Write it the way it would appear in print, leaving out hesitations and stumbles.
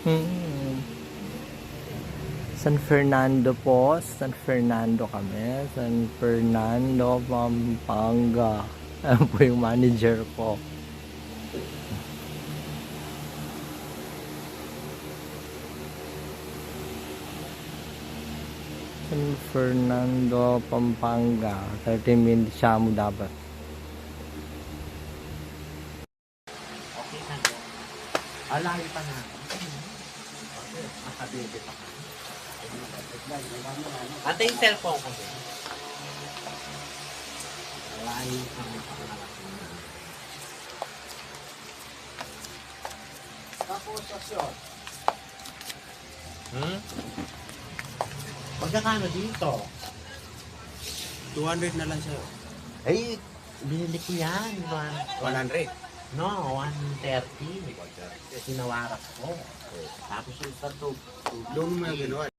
Hmm. San Fernando po. San Fernando kami. San Fernando, Pampanga. Ayan po yung manager ko. San Fernando, Pampanga. 30 minutes siya mo dapat. Okay na po. Alayo pa na. Makabebe pa ka. Ate yung cellphone ko. Alayo pa na. Tapos aksyon. Magkakano dito? 200 na lang sa'yo. Ay, binili ko yan. 100. No, 130. Sinawarak ko. Tapos yung sa Doon mo yung ginawa.